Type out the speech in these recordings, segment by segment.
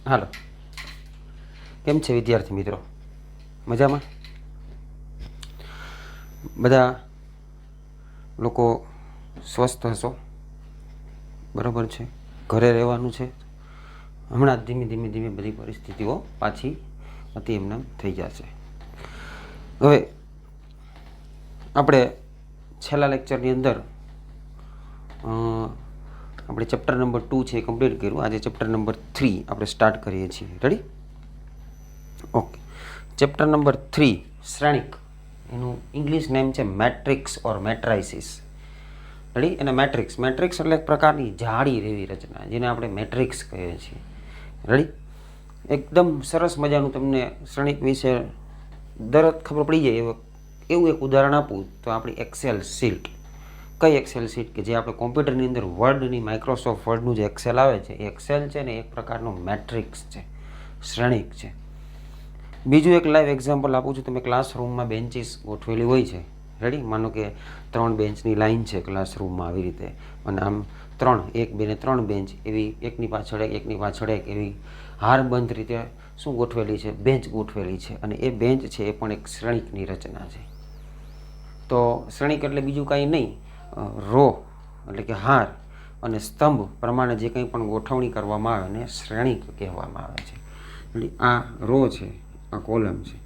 હાલો, કેમ છે વિદ્યાર્થી મિત્રો? મજામાં? બધા લોકો સ્વસ્થ હશો? બરાબર છે. ઘરે રહેવાનું છે. હમણાં ધીમે ધીમે ધીમે બધી પરિસ્થિતિઓ પાછી અતિ એમને થઈ જશે. હવે આપણે છેલ્લા લેક્ચરની અંદર આપણે ચેપ્ટર નંબર 2 છે એ કમ્પ્લીટ કર્યું. આજે ચેપ્ટર નંબર 3 આપણે સ્ટાર્ટ કરીએ છીએ. રેડી? ઓકે. ચેપ્ટર નંબર 3 શ્રેણિક, એનું ઇંગ્લિશ નેમ છે મેટ્રિક્સ ઓર મેટ્રાઇસિસ. રેડી? અને મેટ્રિક્સ એટલે એક પ્રકારની જાડી રેવી રચના, જેને આપણે મેટ્રિક્સ કહીએ છીએ. રેડી? એકદમ સરસ મજાનું તમને શ્રેણિક વિશે દરદ ખબર પડી જાય એવું એક ઉદાહરણ આપું તો આપણી એક્સેલ શીટ. કઈ એક્સેલ શીટ? કે જે આપણે કોમ્પ્યુટરની અંદર વર્ડની, માઇક્રોસોફ્ટ વર્ડનું જે એક્સેલ આવે છે, એ એક્સેલ છે ને એક પ્રકારનો મેટ્રિક્સ છે, શ્રેણિક છે. બીજું એક લાઈવ એક્ઝામ્પલ આપું છું. તમે ક્લાસરૂમમાં બેન્ચીસ ગોઠવેલી હોય છે. રેડી? માનો કે 3 બેન્ચની લાઈન છે ક્લાસરૂમમાં, આવી રીતે, અને આમ 1, 2 ને 3 બેન્ચ એવી એકની પાછળ એક એવી હારબંધ રીતે શું ગોઠવેલી છે? બેન્ચ ગોઠવેલી છે. અને એ બેન્ચ છે એ પણ એક શ્રેણિકની રચના છે. તો શ્રેણિક એટલે બીજું કાંઈ નહીં, રો એટલે કે હાર અને સ્તંભ પ્રમાણે જે કંઈ પણ ગોઠવણી કરવામાં આવે ને શ્રેણિક કહેવામાં આવે છે. એટલે આ રો છે, આ કોલમ છે,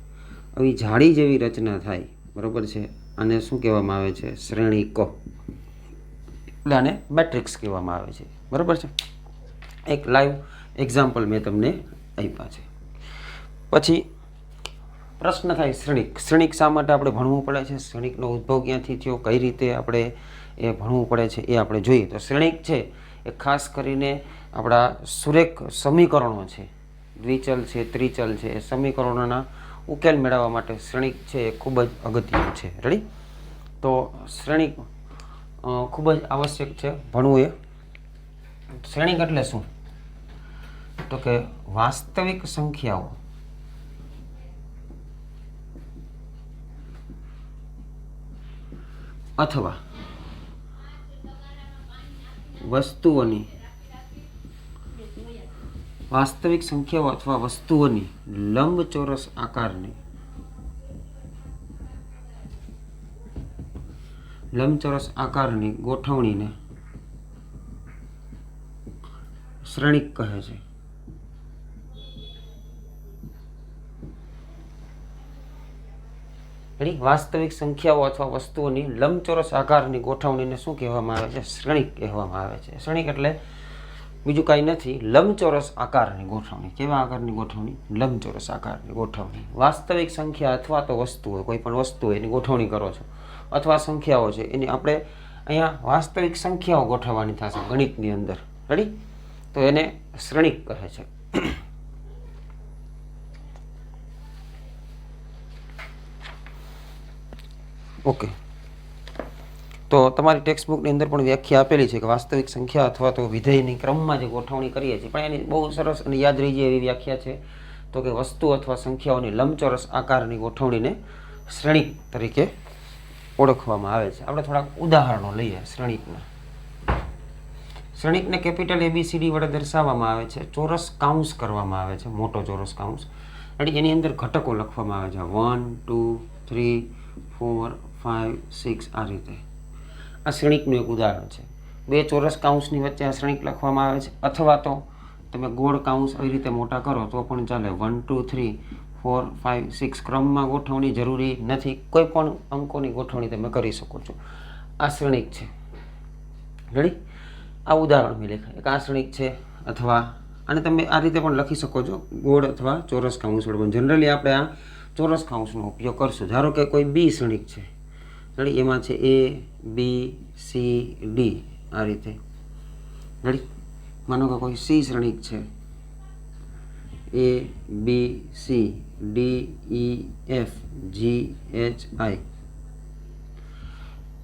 આવી જાડી જેવી રચના થાય. બરાબર છે? આને શું કહેવામાં આવે છે? શ્રેણિકો. એટલે આને મેટ્રિક્સ કહેવામાં આવે છે. બરાબર છે? એક લાઈવ એક્ઝામ્પલ મેં તમને આપ્યા છે. પછી પ્રશ્ન થાય, શ્રેણિક શા માટે આપણે ભણવું પડે છે? શ્રેણિકનો ઉદ્ભવ ક્યાંથી થયો? કઈ રીતે આપણે એ ભણવું પડે છે એ આપણે જોઈએ. તો શ્રેણિક છે એ ખાસ કરીને આપણા સુરેખ સમીકરણો છે, દ્વિચલ છે, ત્રિચલ છે, એ સમીકરણોના ઉકેલ મેળવવા માટે શ્રેણિક છે એ ખૂબ જ અગત્યનું છે. રેડી? તો શ્રેણિક ખૂબ જ આવશ્યક છે ભણવું એ. શ્રેણિક એટલે શું? તો કે વાસ્તવિક સંખ્યાઓ અથવા વસ્તુઓની લંબચોરસ આકારની ગોઠવણીને શ્રેણિક કહે છે. વાસ્તવિક સંખ્યાઓ અથવા વસ્તુઓની લંબચોરસ આકારની ગોઠવણીને શું કહેવામાં આવે છે? શ્રેણિક કહેવામાં આવે છે. શ્રેણિક એટલે બીજું કાંઈ નથી, લંબચોરસ આકારની ગોઠવણી. કેવા આકારની ગોઠવણી? લંબચોરસ આકારની ગોઠવણી. વાસ્તવિક સંખ્યા અથવા તો વસ્તુઓ, કોઈ પણ વસ્તુ એની ગોઠવણી કરો છો, અથવા સંખ્યાઓ છે એની આપણે અહીંયા વાસ્તવિક સંખ્યાઓ ગોઠવવાની થશે ગણિતની અંદર. રેડી? તો એને શ્રેણિક કહે છે. ઓકે. તો તમારી ટેક્સ્ટ બુકની અંદર પણ વ્યાખ્યા આપેલી છે કે વાસ્તવિક સંખ્યા અથવા તો વિધેયની ક્રમમાં જે ગોઠવણી કરીએ છીએ, પણ એની બહુ સરસ અને યાદ રહી જાય એવી વ્યાખ્યા છે. તો કે વસ્તુ અથવા સંખ્યાઓની લંબચોરસ આકારની ગોઠવણીને શ્રેણિક તરીકે ઓળખવામાં આવે છે. આપણે થોડાક ઉદાહરણો લઈએ શ્રેણિકના. શ્રેણિકને કેપિટલ ABCD વડે દર્શાવવામાં આવે છે. ચોરસ કાઉન્સ કરવામાં આવે છે, મોટો ચોરસ કાઉન્સ. એની અંદર ઘટકો લખવામાં આવે છે, 1, 2, 3, 4, 5, 6 આ રીતે. આ શ્રેણિકનું એક ઉદાહરણ છે. 2 ચોરસ કાઉન્સની વચ્ચે આ શ્રેણિક લખવામાં આવે છે. અથવા તો તમે ગોળ કાઉન્સ આવી રીતે મોટા કરો તો પણ ચાલે. 1, 2, 3, 4, 5, 6 ક્રમમાં ગોઠવણી જરૂરી નથી, કોઈ પણ અંકોની ગોઠવણી તમે કરી શકો છો. આ શ્રેણિક છે. રેડી? આ ઉદાહરણ મેં લખાય. એક આ શ્રેણિક છે. અથવા અને તમે આ રીતે પણ લખી શકો છો, ગોળ અથવા ચોરસ કાઉન્સ વડે. પણ જનરલી આપણે આ ચોરસ કાઉન્સનો ઉપયોગ કરશું. ધારો કે કોઈ બી શ્રેણિક છે. રેડી? એમાં છે A, B, C, D આ રીતે. રેડી? માનો કે કોઈ C શ્રેણિક છે, A, B, C, D, E, F, G, H, I.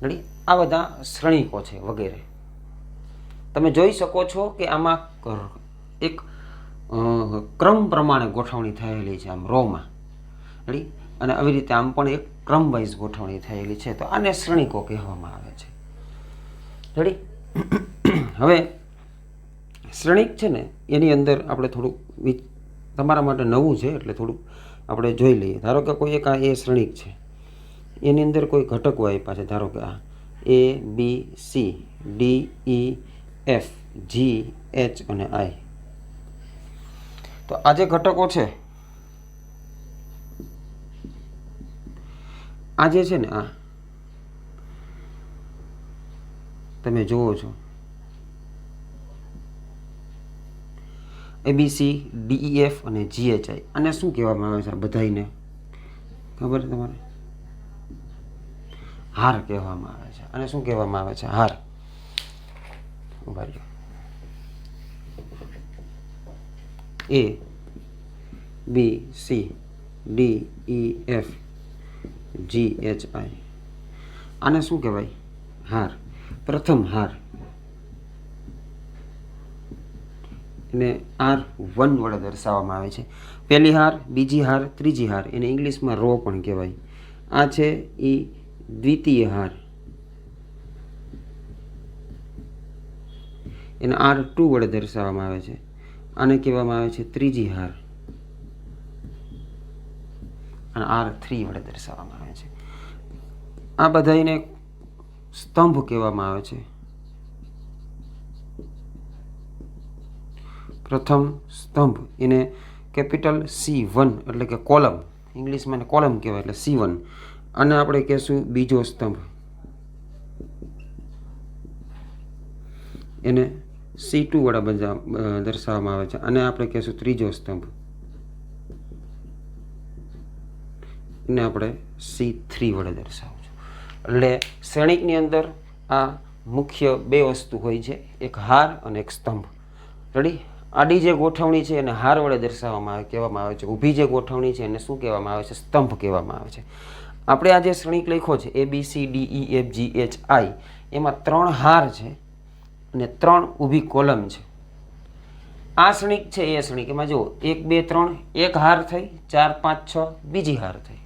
Ready? આ બધા શ્રેણિકો છે વગેરે. તમે જોઈ શકો છો કે આમાં એક ક્રમ પ્રમાણે ગોઠવણી થયેલી છે, આમ રોમાં. રેડી? અને આવી રીતે આમ પણ એક ક્રમ વાઇઝ ગોઠવણી થયેલી છે. તો આને શ્રેણિકો કહેવામાં આવે છે. રેડી? હવે શ્રેણિક છે ને એની અંદર આપણે થોડુંક તમારા માટે નવું છે એટલે થોડુંક આપણે જોઈ લઈએ. ધારો કે કોઈ એક આ એ શ્રેણિક છે, એની અંદર કોઈ ઘટકો આપ્યા છે. ધારો કે આ ABCDEFGH અને I. તો આ જે ઘટકો છે, આ જે છે ને આ તમે જુઓ છો ABCDEF અને GHI. આને શું કહેવામાં આવે છે? આ બધાને ખબર છે તમારે? હાર કહેવામાં આવે છે. અને શું કહેવામાં આવે છે? હાર. ઉભા રહ્યો. ABCDEFGHI. આને શું કહેવાય? હાર. પ્રથમ હાર. એને R1 વડે દર્શાવવામાં આવે છે. પહેલી હાર, બીજી હાર, ત્રીજી હાર. એને ઇંગ્લિશમાં રો પણ કહેવાય. આ છે એ દ્વિતીય હાર. એને R2 વડે દર્શાવવામાં આવે છે. આને કહેવામાં આવે છે ત્રીજી હાર. અને R3 વડે દર્શાવવામાં આવે છે. આ બધાને સ્તંભ કહેવામાં આવે છે. પ્રથમ સ્તંભ એને કેપિટલ C1 એટલે કે કોલમ, ઇંગ્લિશમાં કોલમ કહેવાય એટલે C1. અને આપણે કહેશું બીજો સ્તંભ, એને C2 વડે દર્શાવવામાં આવે છે. અને આપણે કહેશું ત્રીજો સ્તંભ, એને આપણે C3 વડે દર્શાવશું. એટલે શ્રેણિકની અંદર આ મુખ્ય બે વસ્તુ હોય છે, એક હાર અને એક સ્તંભ. રેડી? આડી જે ગોઠવણી છે એને હાર વડે દર્શાવવામાં કહેવામાં આવે છે. ઊભી જે ગોઠવણી છે એને શું કહેવામાં આવે છે? સ્તંભ કહેવામાં આવે છે. આપણે આ જે શ્રેણિક લખ્યો છે ABCDEFGHI, એમાં 3 હાર છે અને 3 ઊભી કોલમ છે. આ શ્રેણિક છે એ શ્રેણિક, એમાં જુઓ 1 2 3 એક હાર થઈ, 4 5 6 બીજી હાર થઈ,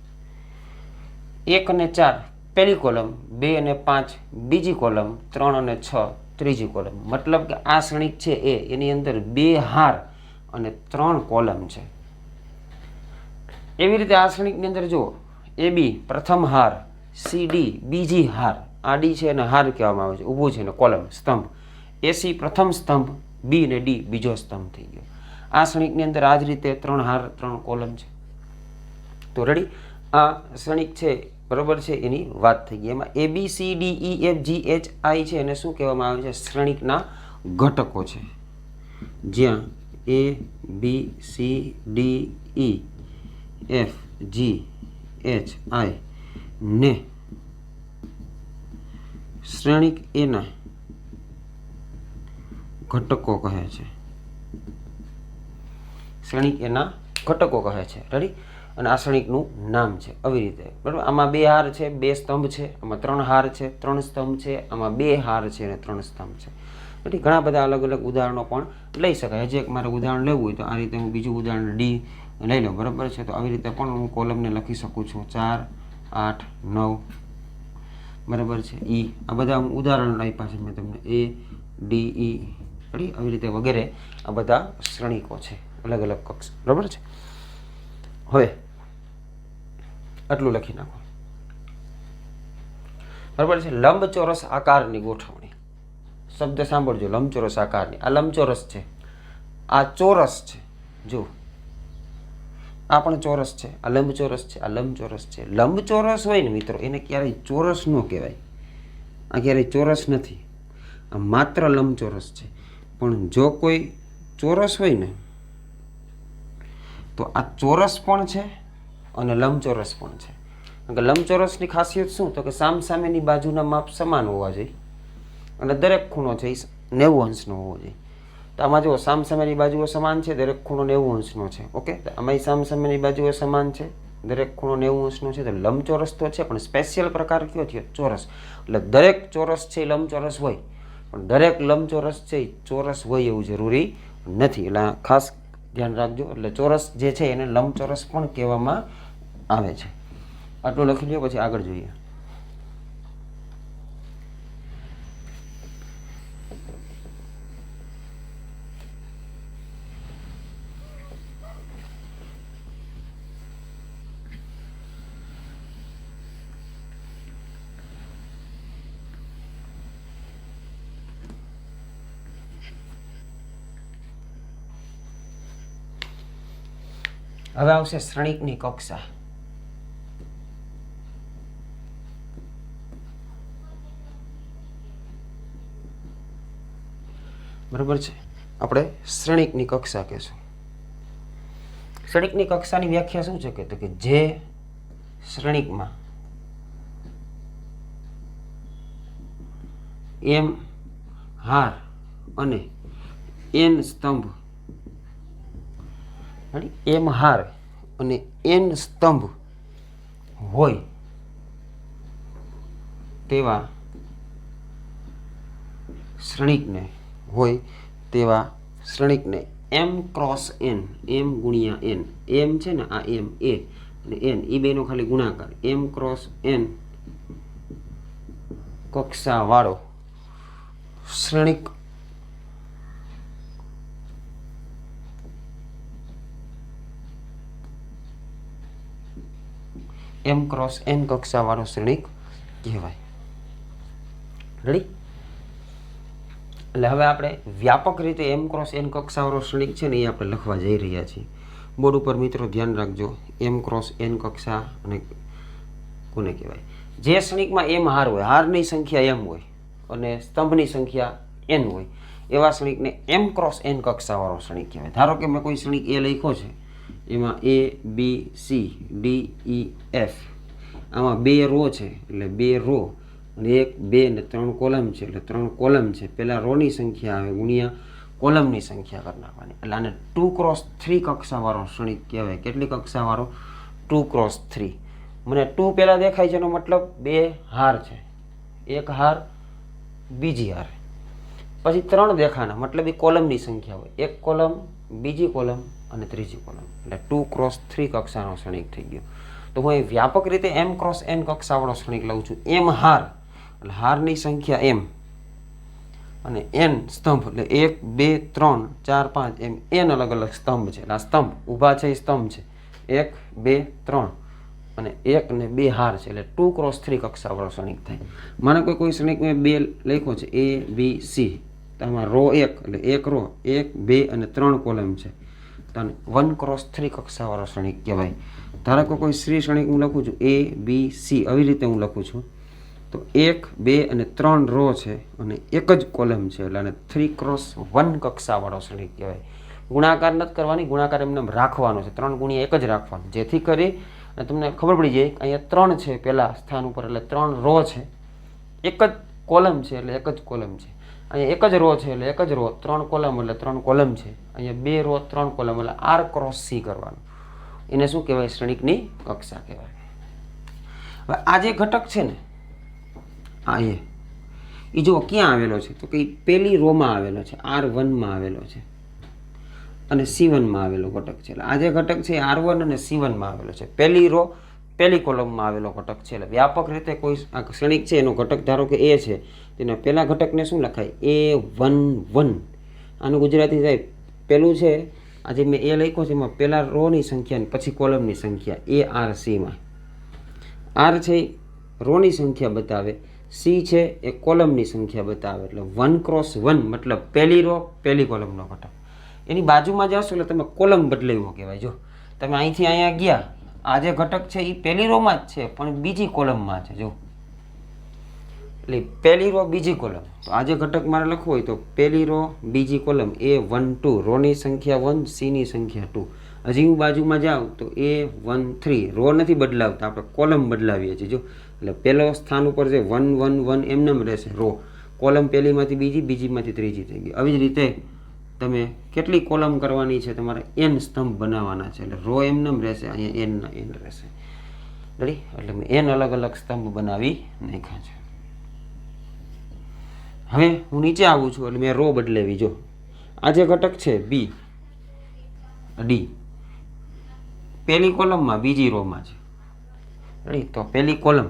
1 અને 4 પહેલી કોલમ, 2 અને 5 બીજી કોલમ, 3 અને 6 ત્રીજી કોલમ. મતલબ કે આ શ્રેણિક છે એની અંદર 2 હાર અને 3 કોલમ છે. એવી રીતે આ શ્રેણિકની અંદર જુઓ AB પ્રથમ હાર, CD બીજી હાર, આડી છે અને હાર કહેવામાં આવે છે, ઊભું છે ને કોલમ સ્તંભ, AC પ્રથમ સ્તંભ, B અને D બીજો સ્તંભ થઈ ગયો. આ શ્રેણિકની અંદર આ જ રીતે 3 હાર 3 કોલમ છે. તો રેડી? આ શ્રેણિક છે બરોબર છે, એની વાત થઈ ગઈ. એમાં ABCDEFGHI છે એને શું કહેવામાં આવે છે? શ્રેણિકના ઘટકો છે. જ્યાં ABCDEFGHI ને શ્રેણિક એના ઘટકો કહે છે. શ્રેણિક એના ઘટકો કહે છે. રેડી? અને આ શ્રેણિકનું નામ છે. આવી રીતે બરાબર. આમાં 2 હાર છે, 2 સ્તંભ છે, આમાં 3 હાર છે, 3 સ્તંભ છે, આમાં 2 હાર છે અને 3 સ્તંભ છે. એટલે ઘણા બધા અલગ અલગ ઉદાહરણો પણ લઈ શકાય. હજી એક મારે ઉદાહરણ લેવું હોય તો આ રીતે હું બીજું ઉદાહરણ D લઈ લઉં. બરાબર છે? તો આવી રીતે પણ હું કોલમને લખી શકું છું. 4 8 9 બરાબર છે. E આ બધા હું ઉદાહરણ આપ્યા છે મેં તમને. A D E આવી રીતે વગેરે આ બધા શ્રેણિકો છે, અલગ અલગ કક્ષ. બરાબર છે? હવે આટલું લખી નાખો. બરાબર છે? લંબચોરસ આકારની ગોઠવણી. શબ્દ સાંભળજો, લંબચોરસ આકારની. આ લંબચોરસ છે, આ ચોરસ છે. જો આ પણ ચોરસ છે, આ લંબચોરસ છે, આ લંબચોરસ છે. લંબચોરસ હોય ને મિત્રો એને ક્યારેય ચોરસ ન કહેવાય. આ ક્યારેય ચોરસ નથી, આ માત્ર લંબચોરસ છે. પણ જો કોઈ ચોરસ હોય ને તો આ ચોરસ પણ છે અને લંબચોરસ પણ છે. કારણ કે લંબચોરસની ખાસિયત શું? તો કે સામસામેની બાજુના માપ સમાન હોવા જોઈએ અને દરેક ખૂણો છે એ 90 અંશનો હોવો જોઈએ. તો આમાં જો સામસામેની બાજુઓ સમાન છે, દરેક ખૂણો 90 અંશનો છે. ઓકે? તો આમાં સામસામેની બાજુઓ સમાન છે, દરેક ખૂણો 90 અંશનો છે. તો લંબચોરસ તો છે, પણ સ્પેશિયલ પ્રકાર કયો થયો? ચોરસ. એટલે દરેક ચોરસ છે એ લંબચોરસ હોય, પણ દરેક લંબચોરસ છે એ ચોરસ હોય એવું જરૂરી નથી. એટલે ખાસ ધ્યાન રાખજો. એટલે ચોરસ જે છે એને લંબચોરસ પણ કહેવામાં આવે છે. આટલું લખી લ્યો, પછી આગળ જોઈએ. હવે આવશે શ્રેણિકની કક્ષા. બરાબર છે, આપણે શ્રેણિકની કક્ષા કહેશું. શ્રેણિકની કક્ષાની વ્યાખ્યા શું છે કે જે શ્રેણિકમાં એમ હાર અને એન સ્તંભ એમ હાર અને એન સ્તંભ હોય તેવા શ્રેણિકને એમ ક્રોસ એન, એમ ગુણ્યા એન, એમ છે ને આ એમ એ અને એન એ બેનો ખાલી ગુણાકાર, એમ ક્રોસ એન કક્ષા વાળો શ્રેણિક એમ ક્રોસ એન કક્ષા વાળો શ્રેણિક કહેવાય. રેડી? એટલે હવે આપણે વ્યાપક રીતે એમ ક્રોસ એન કક્ષાવાળો શ્રેણિક છે ને એ આપણે લખવા જઈ રહ્યા છીએ. બોર્ડ ઉપર મિત્રો ધ્યાન રાખજો, એમ ક્રોસ એન કક્ષા અને કોને કહેવાય? જે શ્રેણિકમાં એમ હાર હોય, હારની સંખ્યા એમ હોય અને સ્તંભની સંખ્યા એન હોય એવા શ્રેણિકને એમ ક્રોસ એન કક્ષાવાળો શ્રેણિક કહેવાય. ધારો કે મેં કોઈ શ્રેણિક એ લખ્યો છે, એમાં A B C D E F, આમાં 2 રો છે એટલે 2 રો અને 1 2 ને 3 કોલમ છે એટલે 3 કોલમ છે. પહેલાં રોની સંખ્યા આવે ગુણ્યા કોલમની સંખ્યા કરી નાખવાની એટલે આને 2x3 કક્ષાવાળો શ્રેણિક કહેવાય. કેટલી કક્ષાવાળો? 2x3. મને 2 પહેલાં દેખાય છે એનો મતલબ 2 હાર છે, એક હાર બીજી હાર, પછી 3 દેખાના મતલબ એ કોલમની સંખ્યા હોય, એક કોલમ બીજી કોલમ અને ત્રીજી કોલમ એટલે 2x3 કક્ષાનો શ્રેણિક થઈ ગયો. તો હું એ વ્યાપક રીતે એમ ક્રોસ એન કક્ષાવાળો શ્રેણિક લઉં છું. એમ હાર એટલે હારની સંખ્યા એમ અને એન સ્તંભ એટલે 1 2 3 4 5 એમ એન અલગ અલગ સ્તંભ છે. એટલે આ સ્તંભ ઊભા છે એ સ્તંભ છે, 1 2 3 અને 1 ને 2 હાર છે એટલે 2x3 કક્ષાવાળો શ્રેણિક થાય. માનો કોઈ શ્રેણિક મેં 2 લખ્યો છે A B C, તો આમાં રો 1 એટલે 1 રો 1 2 અને 3 કોલમ છે તો 1x3 કક્ષાવાળો શ્રેણિક કહેવાય. ધારો કે કોઈ શ્રેણિક હું લખું છું A B C, આવી રીતે હું લખું છું તો 1 2 અને 3 રો છે અને એક જ કોલમ છે એટલે આને 3x1 કક્ષાવાળો શ્રેણિક કહેવાય. ગુણાકાર નથી કરવાની, ગુણાકાર એમને રાખવાનો છે, 3 ગુણ્યા 1 જ રાખવાનો, જેથી કરી અને તમને ખબર પડી જાય અહીંયા 3 છે પહેલાં સ્થાન ઉપર એટલે 3 રો છે, એક જ કોલમ છે એટલે એક જ કોલમ છે, અહીંયા એક જ રો છે એટલે એક જ રો, 3 કોલમ એટલે 3 કોલમ છે, અહીંયા 2 રો 3 કોલમ એટલે R×C કરવાનું. એને શું કહેવાય? શ્રેણિકની કક્ષા કહેવાય. હવે આ જે ઘટક છે ને આ એ જો ક્યાં આવેલો છે તો કે પહેલી રોમાં આવેલો છે, R1માં આવેલો છે અને C1માં આવેલો ઘટક છે. એટલે આ જે ઘટક છે R1 અને C1માં આવેલો છે, પહેલી રો પહેલી કોલમમાં આવેલો ઘટક છે. એટલે વ્યાપક રીતે કોઈ આ શ્રેણિક છે એનો ઘટક ધારો કે A છે, તેના પહેલા ઘટકને શું લખાય? A11. આનું ગુજરાતી થાય પહેલું છે આજે મેં એ લખ્યો છે એમાં પહેલા રોની સંખ્યા પછી કોલમની સંખ્યા ARCમાં. R છે રોની સંખ્યા બતાવે, C છે એ કોલમની સંખ્યા બતાવે એટલે 1x1 મતલબ પહેલી રો પહેલી કોલમનો ઘટક. એની બાજુમાં જશો એટલે તમે કોલમ બદલાવ્યો કહેવાય. જો તમે અહીંથી અહીંયા ગયા, આ જે ઘટક છે એ પહેલી રોમાં જ છે પણ બીજી કોલમમાં છે. જો એટલે પહેલી રો બીજી કોલમ, તો આ જે ઘટક મારે લખવું હોય તો પહેલી રો બીજી કોલમ A12, રોની સંખ્યા 1 Cની સંખ્યા 2. હજી હું બાજુમાં જાઉં તો A13, રો નથી બદલાવતા, આપણે કોલમ બદલાવીએ છીએ. જો એટલે પહેલો સ્થાન ઉપર જે 1 1 1 એમને રહેશે રો, કોલમ પહેલીમાંથી બીજી બીજીમાંથી ત્રીજી થઈ ગઈ. આવી જ રીતે તમે કેટલી કોલમ કરવાની છે? તમારે n સ્તંભ બનાવવાના છે એટલે રો એમને રહેશે, અહીંયા n ના n રહેશે. રેડી? એટલે મેં n અલગ અલગ સ્તંભ બનાવી નાખ્યા છે. હવે હું નીચે આવું છું એટલે મેં રો બદલાવી. જો આ જે ઘટક છે B D પહેલી કોલમમાં બીજી રોમાં છે. રેડી? તો પહેલી કોલમ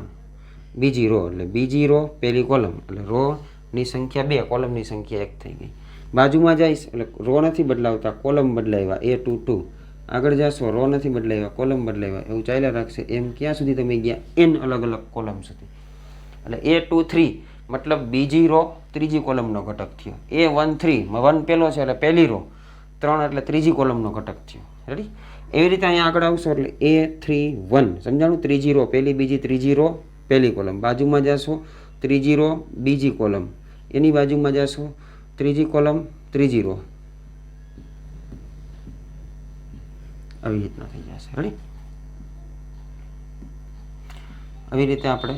બીજી રો એટલે બીજી રો પહેલી કોલમ એટલે રોની સંખ્યા 2, કોલમની સંખ્યા 1 થઈ ગઈ. બાજુમાં જઈશ એટલે રો નથી બદલાવતા, કોલમ બદલાવ્યા A22. આગળ જશો રો નથી બદલાવ્યા, કોલમ બદલાવ્યા, એવું ચાલ્યા રાખશે. એમ ક્યાં સુધી તમે ગયા? n અલગ અલગ કોલમ સુધી. એટલે A23 મતલબ બીજી રો ત્રીજી કોલમનો ઘટક થયો. A13 1 પહેલો છે એટલે પહેલી રો, 3 એટલે ત્રીજી કોલમનો ઘટક થયો. રેડી? એવી રીતે અહીંયા આગળ આવશો એટલે A31 સમજાણું. ત્રીજી રો પહેલી બીજી ત્રીજી રો પહેલી કોલમ, બાજુમાં જશો ત્રીજી રો બીજી કોલમ, એની બાજુમાં જશો ત્રીજી કોલમ ત્રીજી રો, આવી રીતના થઈ જશે. રેડી? આવી રીતે આપણે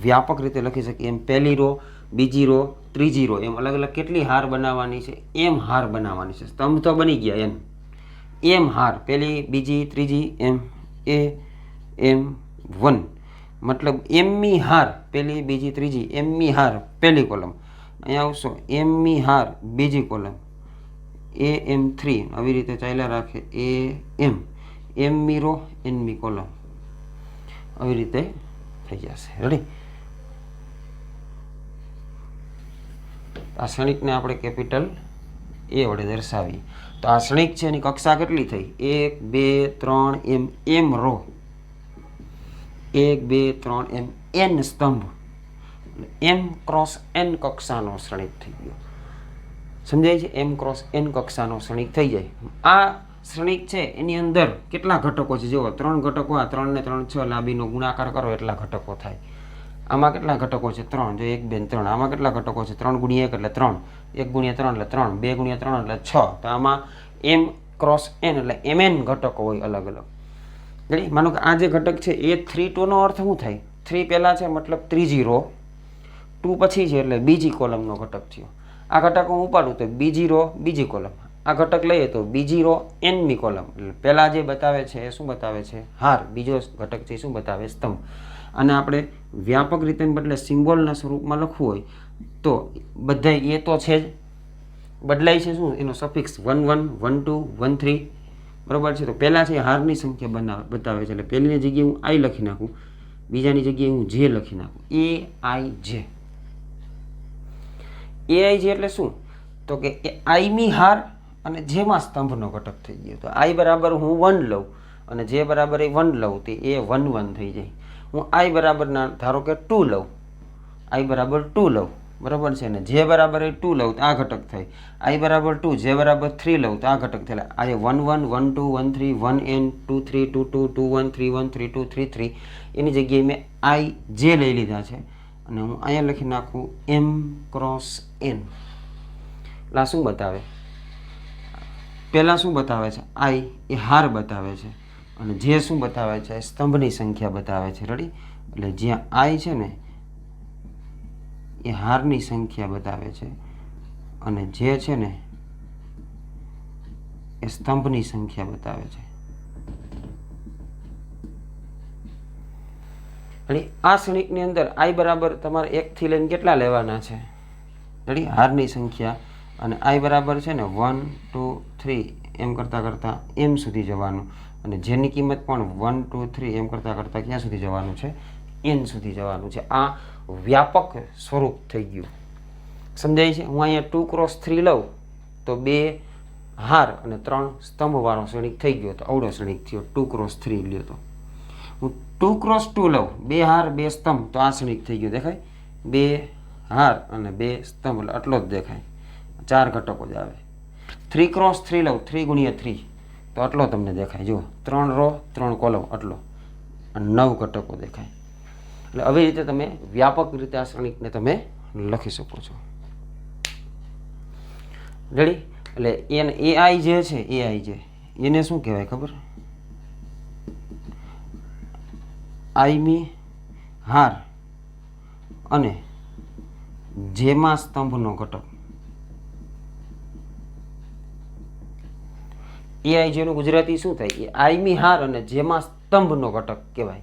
વ્યાપક રીતે લખી શકીએ. એમ પહેલી રો બીજી રો ત્રીજી રો એમ અલગ અલગ કેટલી હાર બનાવવાની છે, એમ હાર બનાવવાની છે. સ્તંભ તો બની ગયા એમ હાર પહેલી બીજી ત્રીજી એમ M1 મતલબ એમમી હાર પહેલી બીજી ત્રીજી એમમી હાર પહેલી કોલમ, અહીંયા આવશો એમમી હાર બીજી કોલમ AM3 આવી રીતે ચાલ્યા રાખે એમમી રો એનમી કોલમ, આવી રીતે થઈ જશે. રેડી? આ ક્ષણિકને આપણે કેપિટલ A વડે દર્શાવીએ તો આ ક્ષણિક છે એની કક્ષા કેટલી થઈ? 1 2 3 એમ રો, 1 2 3 n સ્તંભ, M ક્રોસ n કક્ષાનો ક્ષણિક થઈ ગયો. સમજાય છે? M ક્રોસ n કક્ષાનો ક્ષણિક થઈ જાય. આ ક્ષણિક છે એની અંદર કેટલા ઘટકો છે? જુઓ 3 ઘટકો, આ 3 ને 3 6 લાંબીનો ગુણાકાર કરો એટલા ઘટકો થાય. આમાં કેટલા ઘટકો છે? 3. જો 1 2 3. આમાં કેટલા ઘટકો છે? 3 ગુણ્યા 1 એટલે 3, 1 ગુણ્યા 3 એટલે 3, 2 ગુણ્યા 3 એટલે 6. તો આમાં M ક્રોસ n એટલે mn ઘટકો હોય અલગ અલગ. રેડી? માનો કે આ જે ઘટક છે A32 નો અર્થ શું થાય? 3 પહેલા છે મતલબ ત્રીજી રો, 2 પછી છે એટલે બીજી કોલમનો ઘટક થયો. આ ઘટક હું ઉપાડું તો બીજી રો બીજી કોલમ, આ ઘટક લઈએ તો બીજી રો nમી કોલમ. એટલે પહેલા જે બતાવે છે એ શું બતાવે છે? હાર. બીજો ઘટક છે શું બતાવે? સ્તંભ. અને આપણે વ્યાપક રીતે બદલે સિમ્બોલના સ્વરૂપમાં લખવું હોય તો બધા એ તો છે જ, બદલાય છે શું? એનો સફિક્સ 1 1 1 2 1 3. બરાબર છે? તો પહેલાં છે હારની સંખ્યા બતાવે છે એટલે પહેલીની જગ્યાએ હું I લખી નાખું, બીજાની જગ્યાએ હું J લખી નાખું, AIJ. AIJ એટલે શું? તો કે એ આઈમી હાર અને જેમાં સ્તંભનો ઘટક થઈ ગયો. તો I બરાબર હું 1 લઉં અને J બરાબર 1 લઉં તો એ 1 1 થઈ જાય. હું I બરાબરના ધારો કે 2 લઉં, I બરાબર 2 લઉં, બરાબર છે ને, J બરાબર 2 લઉં તો આ ઘટક થાય. I બરાબર 2, J બરાબર 3 લઉં તો આ ઘટક થાય. આ 1 1 1 2 1 3 1 n 2 3 2 2 2 1 3 1 3 2 3 3 એની જગ્યાએ મેં IJ લઈ લીધા છે અને હું અહીંયા લખી નાખું M ક્રોસ n. એટલે આ શું બતાવે? પહેલાં શું બતાવે છે? I એ હાર બતાવે છે અને જે શું બતાવે છે? સ્તંભની સંખ્યા બતાવે છે. રેડી? એટલે જ્યાં I છે ને એ હારની સંખ્યા બતાવે છે અને જે છે ને એ સ્તંભની સંખ્યા બતાવે છે. રેડી? આ ક્ષણિકની અંદર I બરાબર તમારે 1 થી લઈને કેટલા લેવાના છે? રેડી? હારની સંખ્યા. અને I બરાબર છે ને 1 2 3 એમ કરતાં કરતાં m સુધી જવાનું અને જેની કિંમત પણ 1 2 3 એમ કરતાં કરતાં ક્યાં સુધી જવાનું છે? n સુધી જવાનું છે. આ વ્યાપક સ્વરૂપ થઈ ગયું. સમજાય છે? હું અહીંયા 2 ક્રોસ 3 લઉં તો 2 હાર અને 3 સ્તંભવાળો ક્ષણિક થઈ ગયો. તો અવળો ક્ષણિક થયો 2 ક્રોસ 3 લ્યો તો. હું 2 ક્રોસ 2 લઉં, 2 હાર 2 સ્તંભ, તો આ ક્ષણિક થઈ ગયો. દેખાય? 2 હાર અને 2 સ્તંભ એટલે આટલો જ દેખાય, 4 ઘટકો જ આવે. 3 ક્રોસ 3 લઉં, 3 ગુણ્યા 3 તો આટલો તમને દેખાય. જુઓ 3 રો 3 કોલમ આટલો અને 9 ઘટકો દેખાય. એટલે આવી રીતે તમે વ્યાપક રીતે આ ક્ષણિકને તમે લખી શકો છો. રેડી? એટલે એને AI જે છે, AI જે એને શું કહેવાય ખબર? આઈમી હાર અને જેમાં સ્તંભનો ઘટક. AI જેનું ગુજરાતી શું થાય? એ આઈમી હાર અને જેમાં સ્તંભનો ઘટક કહેવાય.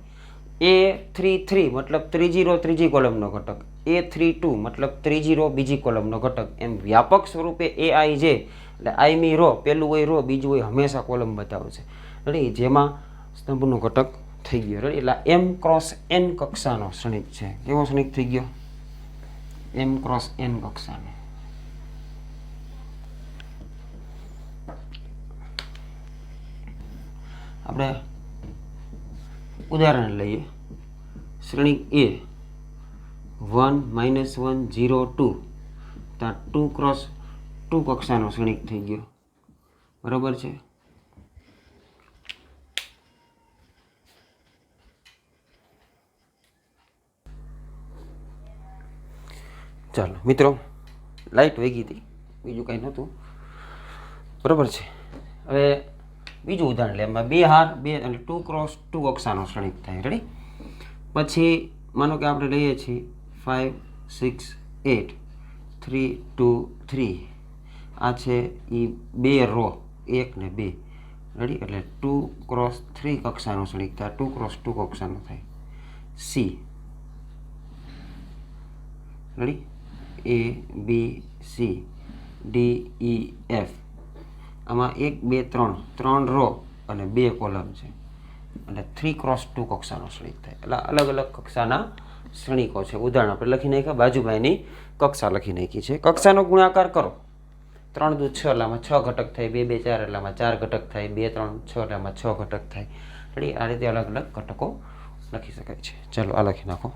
A33 મતલબ ત્રીજી રો ત્રીજી કોલમનો ઘટક, A32 મતલબ ત્રીજી રો બીજી કોલમનો ઘટક. એમ વ્યાપક સ્વરૂપે AIJ એટલે આઈમી રો પહેલું હોય રો, બીજું હોય હંમેશા કોલમ બતાવશે. રેડી? જેમાં સ્તંભનો ઘટક થઈ ગયો. રેડી? એટલે M ક્રોસ n કક્ષાનો ક્ષણિક છે. કેવો ક્ષણિક થઈ ગયો? M ક્રોસ n કક્ષાનો. આપણે ઉદાહરણ લઈએ. શ્રેણિક A 1 -1 0 2 તો 2 ક્રોસ 2 કક્ષાનો શ્રેણિક થઈ ગયો. બરાબર છે? ચાલો મિત્રો, લાઇટ વહી ગઈ હતી, બીજું કંઈ નહોતું, બરાબર છે. હવે બીજું ઉદાહરણ લે, એમાં 2 હાર 2 એટલે 2x2 કક્ષાનો શ્રેણિક થાય. રેડી? પછી માનો કે આપણે લઈએ છીએ 5 6 8 3 2 3. આ છે એ 2 રો, 1 ને 2. રેડી? એટલે 2x3 કક્ષાનો શ્રેણિક થાય, 2x2 કક્ષાનો થાય. C. Ready? A B C D E F. આમાં 1 2 3 3 રો અને 2 કોલમ છે, એટલે 3x2 કક્ષાનો શ્રેણિક થાય. એટલે અલગ અલગ કક્ષાના શ્રેણિકો છે. ઉદાહરણ આપણે લખી નાખ્યા, બાજુભાઈની કક્ષા લખી નાખી છે. કક્ષાનો ગુણાકાર કરો, 3 દુ 6 એટલે આમાં 6 ઘટક થાય, 2 2 4 એટલે આમાં 4 ઘટક થાય, 2 3 6 એટલે આમાં 6 ઘટક થાય. રેડી? આ રીતે અલગ અલગ ઘટકો લખી શકાય છે. ચાલો આ લખી નાખો.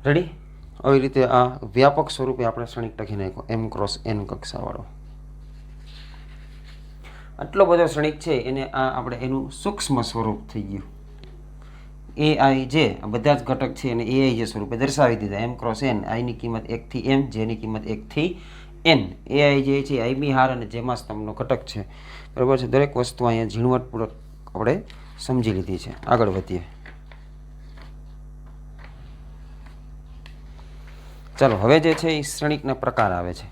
રેડી? આવી રીતે આ વ્યાપક સ્વરૂપે આપણે શ્રેણિક લખી નાખ્યો, m×n કક્ષાવાળો. આટલો બધો શ્રેણિક છે, એને આ આપણે એનું સૂક્ષ્મ સ્વરૂપ થઈ ગયું. AIJ આ બધા જ ઘટક છે એને AIJ સ્વરૂપે દર્શાવી દીધા. m×n, આઈની કિંમત 1 થી m, જેની કિંમત 1 થી n. AIJ છે આઈબી હાર અને જેમાં સ્તંભનો ઘટક છે. બરાબર છે? દરેક વસ્તુ અહીંયા ઝીણવટપૂર્વક આપણે સમજી લીધી છે. આગળ વધીએ. ચાલો, હવે જે છે એ શ્રેણિકના પ્રકાર આવે છે.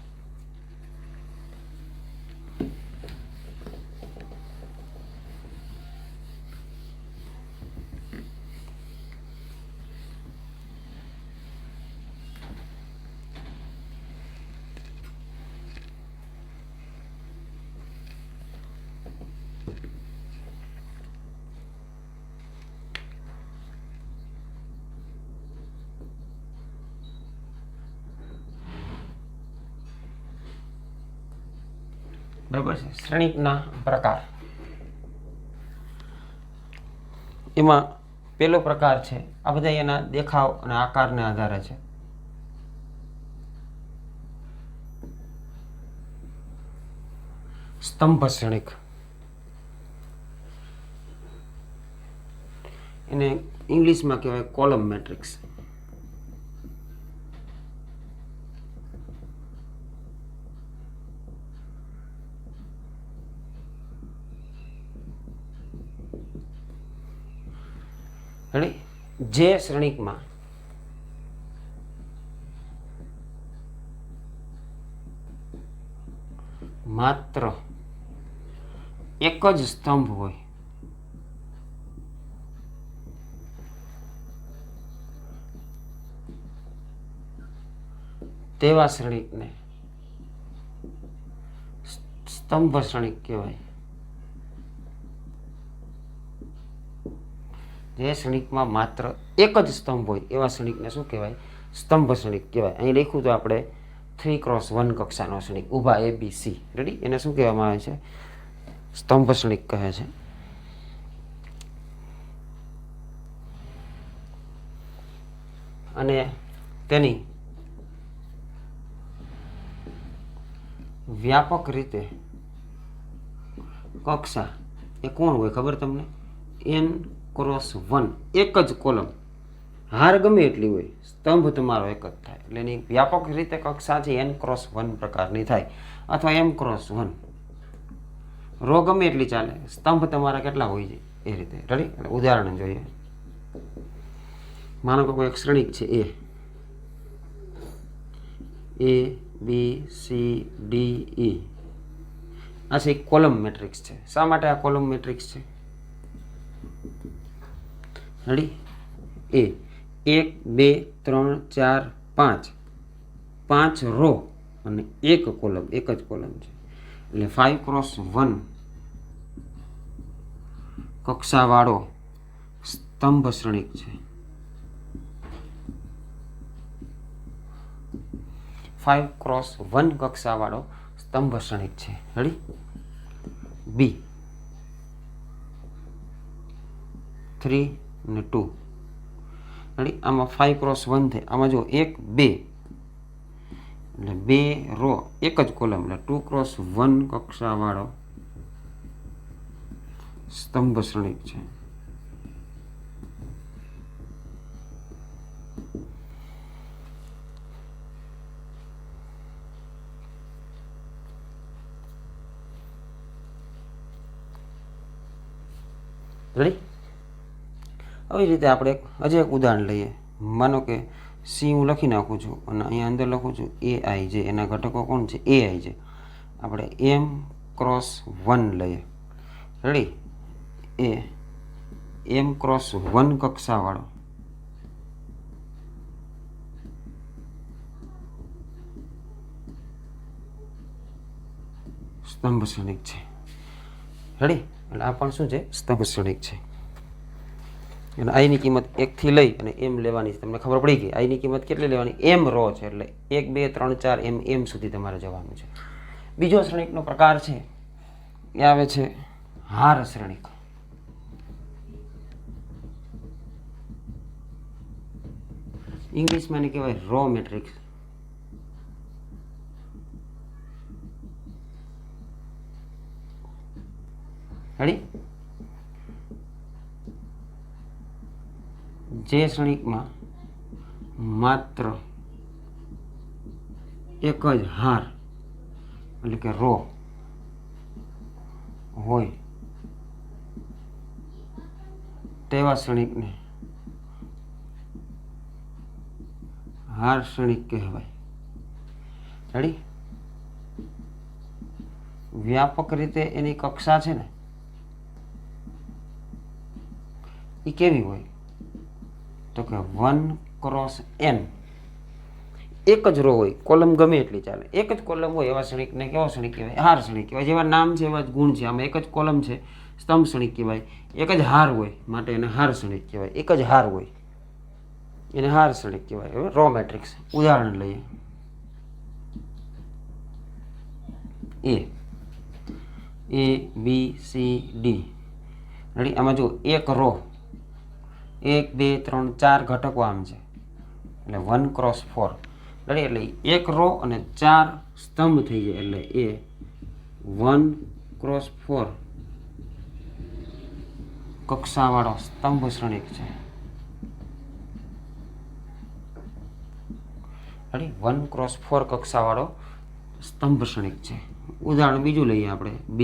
બરાબર છે? શ્રેણિકના પ્રકાર, એમાં પહેલો પ્રકાર છે, આ બધા એના દેખાવ અને આકારને આધારે છે. સ્તંભ શ્રેણિક. એને ઇંગ્લિશમાં કહેવાય કોલમ મેટ્રિક્સ. જે શ્રેણિકમાં માત્ર એક જ સ્તંભ હોય, તેવા શ્રેણિકને સ્તંભ શ્રેણિક કહેવાય. જે શ્રેણિકમાં માત્ર એક જ સ્તંભ હોય એવા શ્રેણિકને શું કહેવાય? સ્તંભ શ્રેણિક કહેવાય. અહીં લખ્યું તો આપણે 3x1 કક્ષાનો શ્રેણિક, ઊભા ABC. રેડી? એને શું કહેવામાં આવે છે? સ્તંભ શ્રેણિક કહે છે. અને તેની વ્યાપક રીતે કક્ષા એ કોણ હોય ખબર તમને? n×1. એક જ કોલમ, હાર ગમે એટલી હોય, સ્તંભ તમારો એક જ થાય. એટલે એની વ્યાપક રીતે કક્ષા છે n×1 પ્રકારની થાય, અથવા m×1. રો ગમે એટલી ચાલે, સ્તંભ તમારા કેટલા હોય છે એ રીતે. રેડી? એટલે ઉદાહરણ જોઈએ. માનો કે કોઈ એક શ્રેણિક છે A B C D E. આ છે એક કોલમ મેટ્રિક્સ છે. શા માટે આ કોલમ મેટ્રિક્સ છે? રેડી? A 1 2 3 4 5, 5 રો અને એક કોલમ, એક જ કોલમ છે. એટલે 5x1 કક્ષાવાળો સ્તંભ શ્રેણિક છે. 5x1 કક્ષાવાળો સ્તંભ શ્રેણિક છે. રેડી? B 3 અને 2. રેડી? આમાં 5x1 થાય. આમાં જો 1 2 એટલે 2 રો, એક જ કોલમ, એટલે 2x1 કક્ષાવાળો સ્તંભ શ્રેણિક છે. રેડી? આવી રીતે આપણે હજી એક ઉદાહરણ લઈએ. માનો કે સી હું લખી નાખું છું અને અહીંયા અંદર લખું છું AI જે એના ઘટકો કોણ છે? AI છે. આપણે M×1 લઈએ. રેડી? M×1 કક્ષાવાળો સ્તંભ શ્રેણિક છે. રેડી? એટલે આ પણ શું છે? સ્તંભ શ્રેણિક છે. અને આઈની કિંમત 1 થી લઈ અને એમ લેવાની છે. તમને ખબર પડી ગઈ આઈની કિંમત કેટલી લેવાની? એમ રો છે એટલે 1 2 3 4 એમ સુધી તમારે જવાનું છે. બીજો શ્રેણિકનો પ્રકાર છે એ આવે છે હાર શ્રેણિક. ઇંગ્લિશમાં એને કહેવાય રો મેટ્રિક્સ. રેડી? જે શ્રેણિકમાં માત્ર એક જ હાર એટલે કે રો હોય તેવા શ્રેણિકને હાર શ્રેણિક કહેવાય. રેડી? વ્યાપક રીતે એની કક્ષા છે ને એ કેવી હોય? તો કે 1×n. એક જ રો હોય, કોલમ ગમે એટલી ચાલે, એક જ કોલમ હોય એવા શ્રેણિકને કેવો શ્રેણિક કહેવાય? હાર શ્રેણિક કહેવાય. જેવા નામ છે એવા જ ગુણ છે. આમાં એક જ કોલમ છે, સ્તંભ શ્રેણિક કહેવાય. એક જ હાર હોય માટે એને હાર શ્રેણિક કહેવાય. એક જ હાર હોય એને હાર શ્રેણિક કહેવાય. હવે રો મેટ્રિક્સ ઉદાહરણ લઈએ. A B C D. Ready? આમાં જો એક રો 1 2 3 4 ઘટકો આમ છે એટલે 1×4. રેડી? એટલે એક રો અને 4 સ્તંભ થઈ જાય એટલે એ 1×4 કક્ષાવાળો સ્તંભ શ્રેણિક છે. રેડી? 1×4 કક્ષાવાળો સ્તંભ શ્રેણિક છે. ઉદાહરણ બીજું લઈએ આપણે. B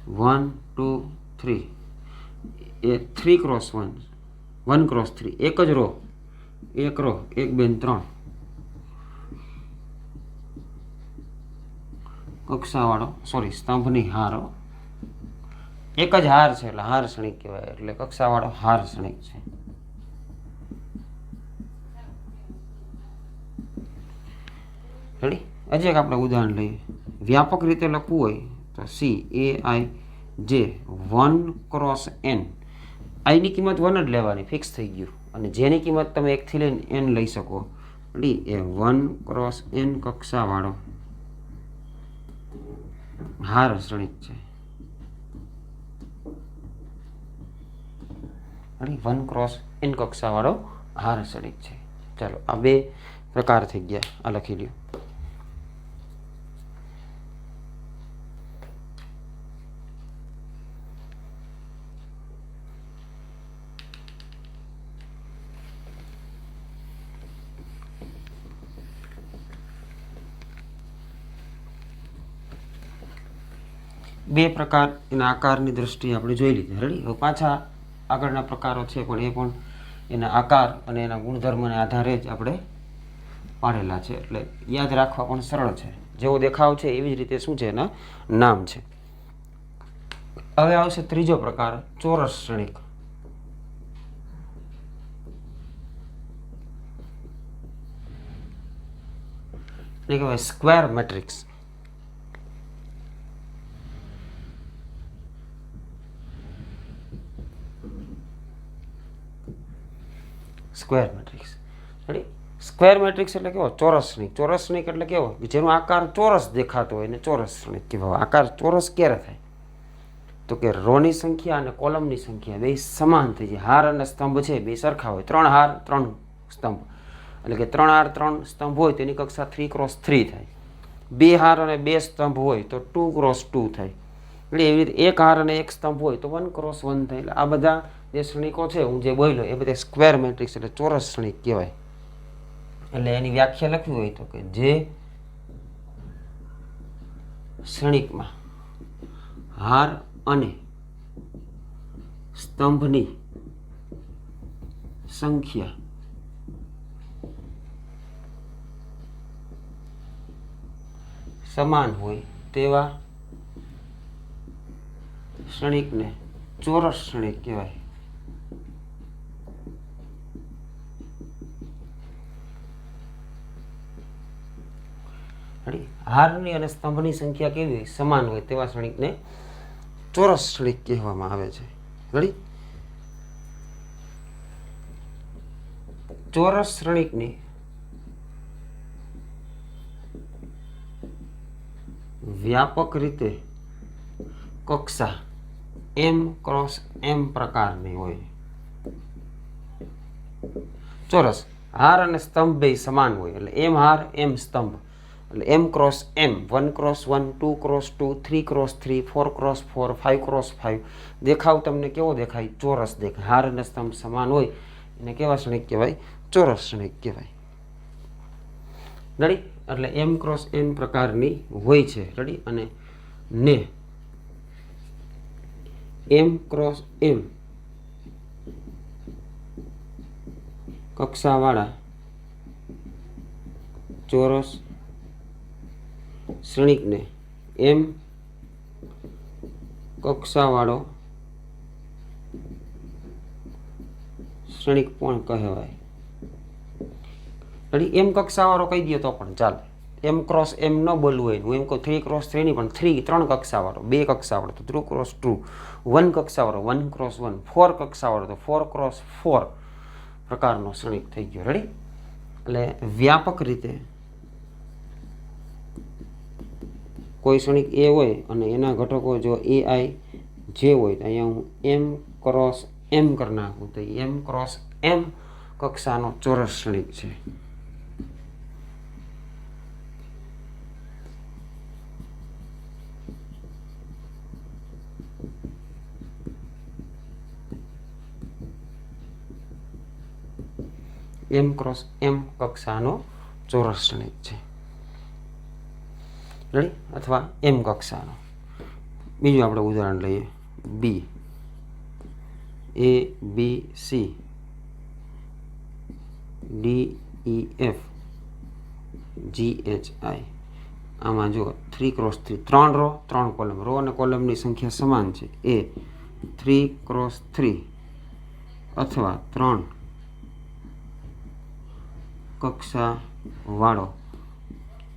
1 2 3 એ 3×1 1×3 એક જ રો 1 2 3 કક્ષાવાળો સ્તંભની હાર. એક જ હાર છે એટલે હાર શ્રેણિક કહેવાય. એટલે કક્ષાવાળો હાર શ્રેણિક છે. રેડી? હજી એક આપણે ઉદાહરણ લઈએ. વ્યાપક રીતે લખવું હોય તો CAIJ 1×n. આઈની કિંમત 1 જ લેવાની, ફિક્સ થઈ ગયું. અને જેની કિંમત તમે 1 થી લઈને n લઈ શકો. રેડી? એ 1×n કક્ષાવાળો હાર શ્રેણિક છે. રેડી? 1×n કક્ષાવાળો હાર શ્રેણિક છે. ચાલો, આ બે પ્રકાર થઈ ગયા. આ લખી લ્યો. બે પ્રકાર એના આકારની દ્રષ્ટિએ આપણે જોઈ લીધી. રેડી? હવે પાછા આગળના પ્રકારો છે પણ એ પણ એના આકાર અને એના ગુણધર્મને આધારે જ આપણે પાડેલા છે એટલે યાદ રાખવા પણ સરળ છે. જેવો દેખાવ છે એવી જ રીતે શું છે એના નામ છે. હવે આવશે ત્રીજો પ્રકાર, ચોરસ શ્રેણિક. એટલે કહેવાય square matrix. Square matrix. Ready? Square matrix એટલે કેવો? ચોરસ શ્રેણિક. ચોરસ શ્રેણિક એટલે કેવો? જેનો આકાર ચોરસ દેખાતો હોય એને ચોરસ શ્રેણિક કહેવાય. આકાર ચોરસ ક્યારે થાય? તો કે રોની સંખ્યા અને કોલમની સંખ્યા બે સમાન થઈ જાય. હાર અને સ્તંભ છે બે સરખા હોય. 3 હાર 3 સ્તંભ એટલે કે 3 હાર 3 સ્તંભ હોય તેની કક્ષા 3×3 થાય. 2 હાર અને 2 સ્તંભ હોય તો 2×2 થાય. એટલે એવી રીતે 1 હાર અને 1 સ્તંભ હોય તો 1×1 થાય. એટલે આ બધા જે શ્રેણિકો છે હું જે બોલ્યો એ બધા સ્ક્વેર મેટ્રિક્સ એટલે ચોરસ શ્રેણિક કહેવાય. એટલે એની વ્યાખ્યા લખવી હોય તો કે જે શ્રેણિકમાં હાર અને સ્તંભની સંખ્યા સમાન હોય તેવા શ્રેણિકને ચોરસ શ્રેણિક કહેવાય. હારની અને સ્તંભની સંખ્યા કેવી હોય? સમાન હોય તેવા શ્રેણિકને ચોરસ શ્રેણિક કહેવામાં આવે છે. રેડી? ચોરસ શ્રેણિકની વ્યાપક રીતે કક્ષા m ક્રોસ m પ્રકારની હોય. ચોરસ હાર અને સ્તંભ બે સમાન હોય એટલે m હાર m સ્તંભ એટલે m cross m, 1 cross 1, 2 cross 2, 3 cross 3, 4 cross 4, 5 cross 5. દેખાવ તમને કેવો દેખાય? ચોરસ દેખાય. હાર અને સ્તંભ સમાન હોય એને કેવા શ્રેણિક કહેવાય? ચોરસ શ્રેણિક કહેવાય. રેડી? એટલે m ક્રોસ n પ્રકારની હોય છે. રેડી? અને ને m ક્રોસ m કક્ષાવાળા ચોરસ શ્રેણિકને m કક્ષાવાળો શ્રેણિક પણ કહેવાય. રેડી? m કક્ષાવાળો કહી દઈએ તો પણ ચાલે. m ક્રોસ m ન બોલવું હોય, હું એમ કહું 3 ક્રોસ 3 નહીં, પણ 3 કક્ષાવાળો, 2 કક્ષાવાળો તો 2 ક્રોસ 2, 1 કક્ષાવાળો 1 ક્રોસ 1, 4 કક્ષાવાળો તો 4 ક્રોસ 4 પ્રકારનો શ્રેણિક થઈ ગયો. રેડી? એટલે વ્યાપક રીતે કોઈ શ્રેણિક એ હોય અને એના ઘટકો જો ai જે હોય તો અહીંયા હું m ક્રોસ m કરી નાખું તો m ક્રોસ m કક્ષાનો ચોરસ શ્રેણિક છે. m ક્રોસ m કક્ષાનો ચોરસ શ્રેણિક છે. રેડી? અથવા m કક્ષાનો. બીજું આપણે ઉદાહરણ લઈએ. b a b c d e f g h i. આમાં જો 3 ક્રોસ 3, 3 રો 3 કોલમ. રો અને કોલમની સંખ્યા સમાન છે. એ 3 ક્રોસ 3 અથવા 3 કક્ષા વાળો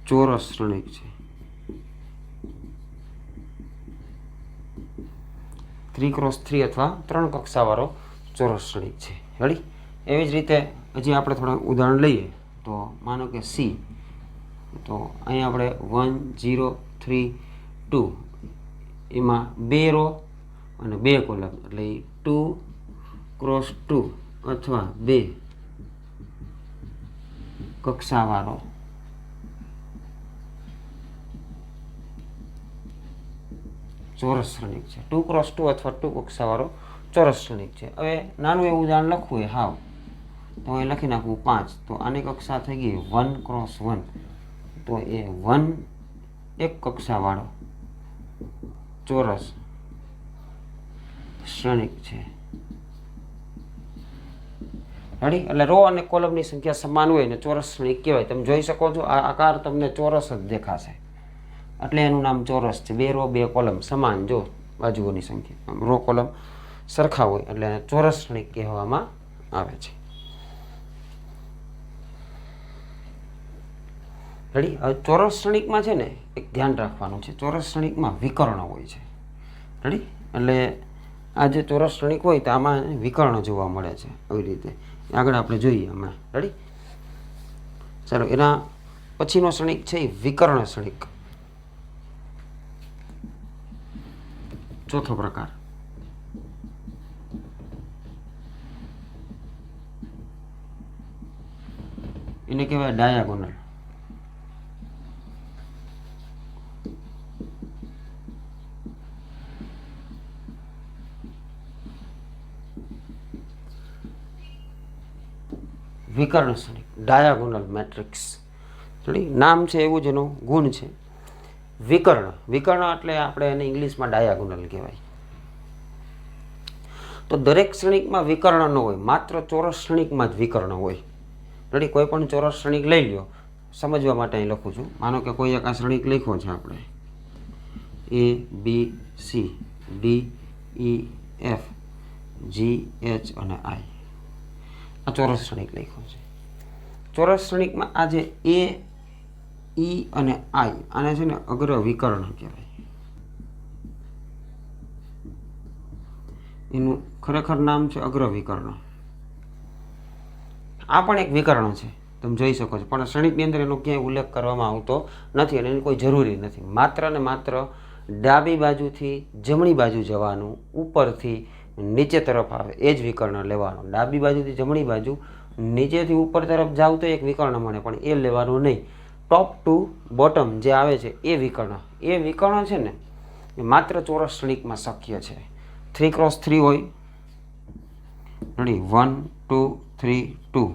ચોરસ શ્રેણિક છે. 3 ક્રોસ 3 અથવા 3 કક્ષા વાળો ચોરસ શ્રેણિક છે. રેડી? એવી જ રીતે હજી આપણે થોડા ઉદાહરણ લઈએ તો માનો કે c, તો અહીંયા આપણે 1 0 3 2 એમાં 2 રો અને 2 કોલમ એટલે 2 ક્રોસ 2 અથવા 2 કક્ષાવાળો ચોરસ શ્રેણિક છે. 2 ક્રોસ 2 અથવા 2 કક્ષાવાળો ચોરસ શ્રેણિક છે. હવે નાનું એવું ઉદાહરણ લખવું હોય હાવ તો અહીં લખી નાખવું 5. તો આની કક્ષા થઈ ગઈ 1 ક્રોસ 1, તો એ 1 એક કક્ષાવાળો ચોરસ શ્રેણિક છે. રેડી? એટલે રો અને કોલમની સંખ્યા સમાન હોય ને ચોરસ શ્રેણિક કહેવાય. તમે જોઈ શકો છો આ આકાર તમને ચોરસ જ દેખાશે એટલે એનું નામ ચોરસ છે. 2 રો 2 કોલમ સમાન, જો બાજુઓની સંખ્યા રો કોલમ સરખા હોય એટલે એને ચોરસ શ્રેણિક કહેવામાં આવે છે. રેડી? હવે ચોરસ શ્રેણિકમાં છે ને એક ધ્યાન રાખવાનું છે, ચોરસ શ્રેણિકમાં વિકર્ણ હોય છે. રેડી? એટલે આ જે ચોરસ શ્રેણિક હોય તો આમાં વિકર્ણ જોવા મળે છે. આવી રીતે આગળ આપણે જોઈએ હમણાં. રેડી? ચાલો, એના પછીનો શ્રેણિક છે એ વિકર્ણ શ્રેણિક, ચોથો પ્રકાર. એને કહેવાય ડાયાગોનલ. વિકર્ણ શ્રેણિક, ડાયાગોનલ મેટ્રિક્સ. નામ છે એવું જ એનો ગુણ છે. વિકર્ણ, વિકર્ણ એટલે આપણે એને ઇંગ્લિશમાં ડાયાગોનલ કહેવાય. તો દરેક શ્રેણિકમાં વિકર્ણ ન હોય, માત્ર ચોરસ શ્રેણિકમાં જ વિકર્ણ હોય. રેડી? કોઈ પણ ચોરસ શ્રેણિક લઈ લ્યો, સમજવા માટે અહીં લખું છું. માનો કે કોઈ એક આ શ્રેણિક લખ્યો છે આપણે, A B C D E F G H અને I. આ ચોરસ શ્રેણિક લખ્યો છે. ચોરસ શ્રેણિકમાં આ જે A E અને I, આને છે ને અગ્ર વિકર્ણ કહેવાય. એનું ખરેખર નામ છે અગ્ર વિકર્ણ. આ પણ એક વિકર્ણ છે, તમે જોઈ શકો છો, પણ શ્રેણિકની અંદર એનો ક્યાંય ઉલ્લેખ કરવામાં આવતો નથી અને એની કોઈ જરૂરી નથી. માત્ર ને માત્ર ડાબી બાજુથી જમણી બાજુ જવાનું, ઉપરથી નીચે તરફ આવે એ જ વિકર્ણ લેવાનો. ડાબી બાજુથી જમણી બાજુ, નીચેથી ઉપર તરફ જાવ તો એક વિકર્ણ મળે, પણ એ લેવાનું નહીં. ટોપ ટુ બોટમ જે આવે છે એ વિકર્ણ છે ને, એ માત્ર ચોરસ શ્રેણિકમાં શક્ય છે. 3x3 હોય, રેડી? 1 2 3 2,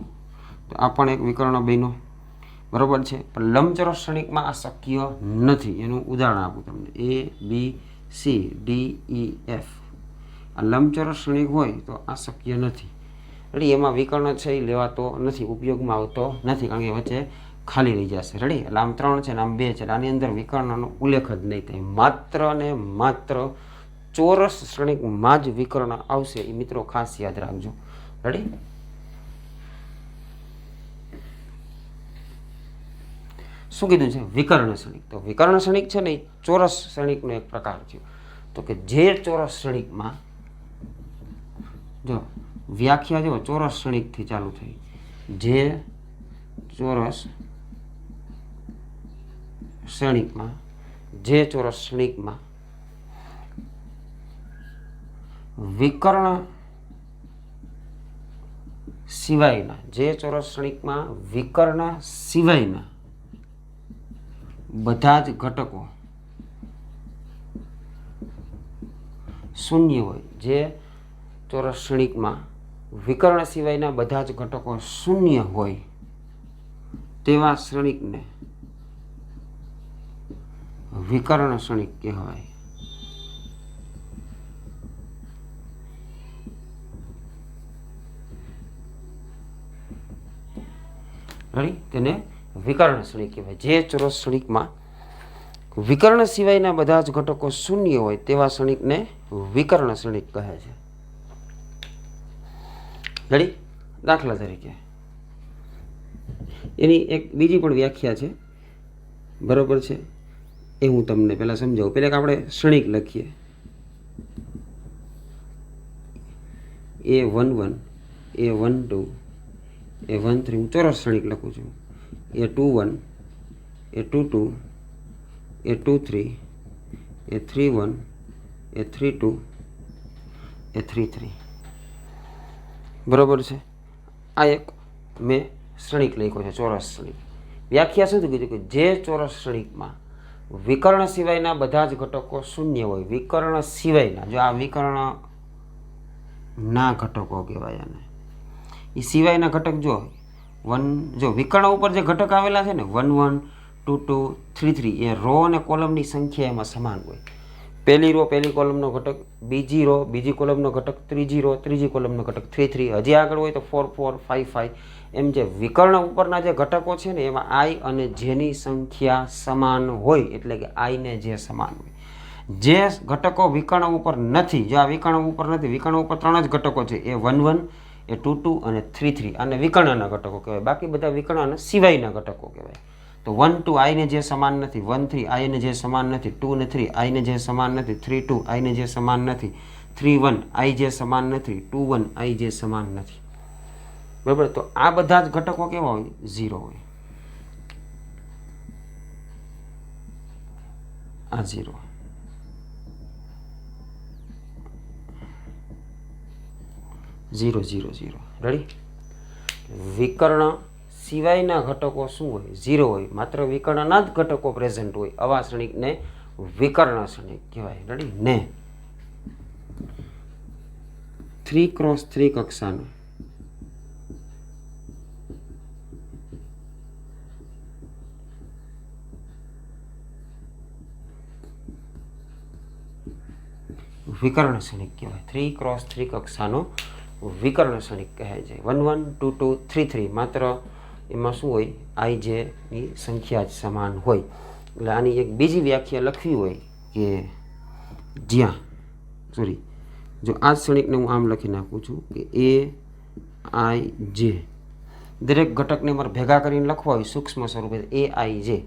તો આ પણ એક વિકર્ણ બન્યો, બરોબર છે. પણ લંબચોરસ શ્રેણિકમાં આ શક્ય નથી. એનું ઉદાહરણ આપું તમને, A B C D E F. આ લંબચોરસ શ્રેણિક હોય તો આ શક્ય નથી. રેડી? એમાં વિકર્ણ છે એ લેવાતો નથી, ઉપયોગમાં આવતો નથી, કારણ કે વચ્ચે ખાલી રહી જશે. રેડી? એટલે આમ 3 છે ને આમ 2 છે, આની અંદર વિકર્ણનો ઉલ્લેખ જ નહીં થાય. માત્ર ને માત્ર ચોરસ શ્રેણિકમાં જ વિકર્ણ આવશે. એ મિત્રો ખાસ યાદ રાખજો. રેડી? શું કીધું છે? વિકર્ણ શ્રેણિક. તો વિકર્ણ શ્રેણિક છે ને એ ચોરસ શ્રેણિકનો એક પ્રકાર છે. તો કે જે ચોરસ શ્રેણિકમાં, જો વ્યાખ્યા જો ચોરસ શ્રેણિકથી ચાલુ થઈ, જે ચોરસ શ્રેણિકમાં વિકર્ણ સિવાયના, જે ચોરસ શ્રેણિકમાં વિકર્ણ સિવાયના બધા જ ઘટકો શૂન્ય હોય, જે ચોરસ શ્રેણિકમાં વિકર્ણ સિવાયના બધા જ ઘટકો શૂન્ય હોય તેવા શ્રેણિકને વિકર્ણ શ્રેણિક કહેવાય. રેડી? તેને વિકર્ણ શ્રેણિક કહેવાય. જે ચોરસ શ્રેણિકમાં વિકર્ણ સિવાયના બધા જ ઘટકો શૂન્ય હોય તેવા શ્રેણિકને વિકર્ણ શ્રેણિક કહે છે. રેડી? દાખલા તરીકે એની એક બીજી પણ વ્યાખ્યા છે, બરોબર છે? એ હું તમને પહેલાં સમજાવું. પહેલાં આપણે શ્રેણિક લખીએ, A11 A12 A13. હું ચોરસ શ્રેણિક લખું છું. A21 A22 A23 A31 A32 A33. બરોબર છે? આ એક મેં શ્રેણિક લખ્યો છે, ચોરસ શ્રેણિક. વ્યાખ્યા શું કીધું કે જે ચોરસ શ્રેણિકમાં વિકર્ણ સિવાયના બધા જ ઘટકો શૂન્ય હોય, વિકર્ણ સિવાયના, જો આ વિકર્ણ ના ઘટકો કહેવાય આને, એ સિવાયના ઘટક જો વિકર્ણ ઉપર જે ઘટક આવેલા છે ને, 1 1 2 2 3 3, એ રો અને કોલમની સંખ્યા એમાં સમાન હોય. પહેલી રો પહેલી કોલમનો ઘટક, બીજી રો બીજી કોલમનો ઘટક, ત્રીજી રો ત્રીજી કોલમનો ઘટક 3 3, હજી આગળ હોય તો 4 4 5 5. એમ જે વિકર્ણ ઉપરના જે ઘટકો છે ને એમાં I અને Jની સંખ્યા સમાન હોય, એટલે કે I ને J સમાન હોય. જે ઘટકો વિકર્ણ ઉપર નથી, જો આ વિકર્ણ ઉપર નથી, વિકર્ણ ઉપર 3 જ ઘટકો છે, એ 1 1 એ 2 2 અને 3 3, આને વિકર્ણના ઘટકો કહેવાય. બાકી બધા વિકર્ણ સિવાયના ઘટકો કહેવાય. તો 1 2 I ને જે સમાન નથી, 1 3 I ને જે સમાન નથી, 2 ને 3 I ને જે સમાન નથી, 3 2 I ને જે સમાન નથી, 3 1 I જે સમાન નથી, 2 1 I જે સમાન નથી. બરાબર? તો આ બધા જ ઘટકો કેવા હોય? 0 હોય. આ 0. Zero zero zero. રેડી? વિકર્ણ સિવાયના ઘટકો શું હોય? 0 હોય. માત્ર વિકર્ણના જ ઘટકો પ્રેઝન્ટ હોય. આવા શ્રેણિકને વિકર્ણ શ્રેણિક કહેવાય. રેડી? ને 3x3 કક્ષાનો વિકર્ણ ક્ષણિક કહેવાય. 3x3 કક્ષાનો વિકર્ણ ક્ષણિક કહે છે. 1 1 2 2 3 3 માત્ર એમાં શું હોય, આઈ જેની સંખ્યા જ સમાન હોય. એટલે આની એક બીજી વ્યાખ્યા લખવી હોય કે જ્યાં જો આ ક્ષણિકને હું આમ લખી નાખું છું કે એ આઈ જે, દરેક ઘટકને મારે ભેગા કરીને લખવા હોય સૂક્ષ્મ સ્વરૂપે એ આઈ જે,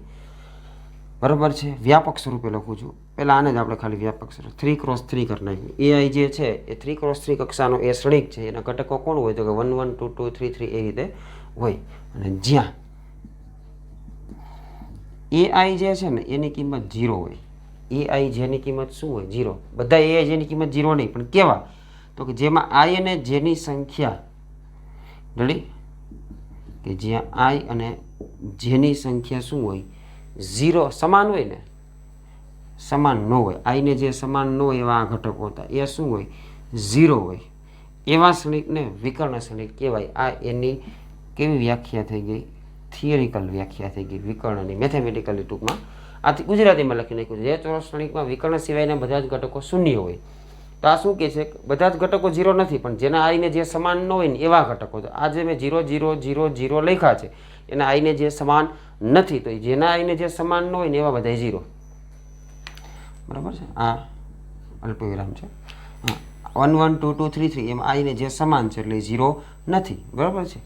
બરાબર છે. વ્યાપક સ્વરૂપે લખું છું. પહેલાં આને જ આપણે ખાલી વ્યાપક સ્વરૂપ 3x3 કરી નાખ્યું. એ આઈ જે છે એ 3x3 કક્ષાનો એ ક્ષણિક છે. એના ઘટકો કોણ હોય તો કે 1 1 2 2 3 3 એ રીતે હોય. અને જ્યાં એ આઈ જે છે ને એની કિંમત 0 હોય. એ આઈ જેની કિંમત શું હોય? 0. બધા એ આઈ જેની કિંમત 0 નહીં, પણ કેવા તો કે જેમાં આઈ અને જેની સંખ્યા રેડી કે જ્યાં આઈ અને જેની સંખ્યા શું હોય? 0 સમાન હોય ને, સમાન ન હોય. આઈને જે સમાન ન હોય એવા આ ઘટકો હતા એ શું હોય? 0 હોય. એવા ક્ષણિકને વિકર્ણ ક્ષણિક કહેવાય. આ એની કેવી વ્યાખ્યા થઈ ગઈ? થિયરિકલ વ્યાખ્યા થઈ ગઈ વિકર્ણની, મેથેમેટિકલી ટૂંકમાં. આથી ગુજરાતીમાં લખી નાખ્યું છે. જે ચોરસ ક્ષણિકમાં વિકર્ણ સિવાયના બધા જ ઘટકો શૂન્ય હોય. તો આ શું કહે છે? બધા જ ઘટકો 0 નથી, પણ જેના આઈને જે સમાન ન હોય ને એવા ઘટકો. તો આ જે મેં 0 0 0 0 લખ્યા છે એના આઈને જે સમાન નથી, તો જેના આઈને જે સમાન ન હોય ને એવા બધા 0. બરાબર છે. આ અલ્પવિરામ છે. 1 1 2 2 3 3 એમાં આઈને જે સમાન છે એટલે 0 નથી. બરાબર છે.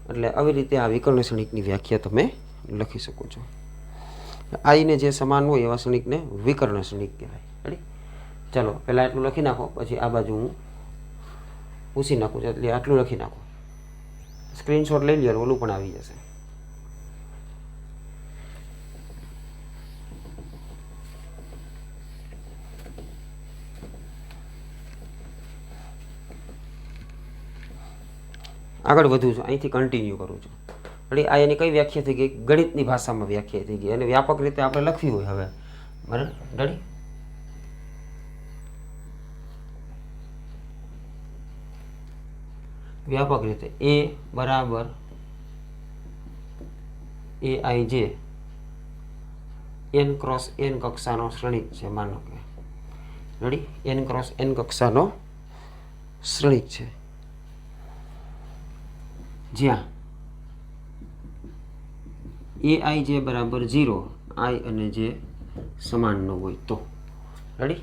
એટલે આવી રીતે આ વિકર્ણ ક્ષણિકની વ્યાખ્યા તમે લખી શકો છો. આઈને જે સમાન હોય એવા ક્ષણિકને વિકર્ણ ક્ષણિક કહેવાય. રેડી? ચાલો પહેલાં એટલું લખી નાખો, પછી આ બાજુ હું પૂછી નાખું છું. એટલે આટલું લખી નાખો. સ્ક્રીનશોટ લઈ લ્યો, ઓલું પણ આવી જશે. આગળ વધું છું, અહીંથી કન્ટિન્યુ કરું છું. એટલે આ એની કઈ વ્યાખ્યા થઈ ગઈ? ગણિતની ભાષામાં વ્યાખ્યા થઈ ગઈ. અને વ્યાપક રીતે આપણે લખવી હોય હવે, બરાબર? રેડી? વ્યાપક રીતે એ બરાબર એ આઈ જે n ક્રોસ n કક્ષાનો ક્ષણિક છે. માનો કે રેડી, n ક્રોસ n કક્ષાનો ક્ષણિક છે. જ્યાં એ આઈ જે બરાબર 0, આઈ અને જે સમાન ન હોય તો. રેડી?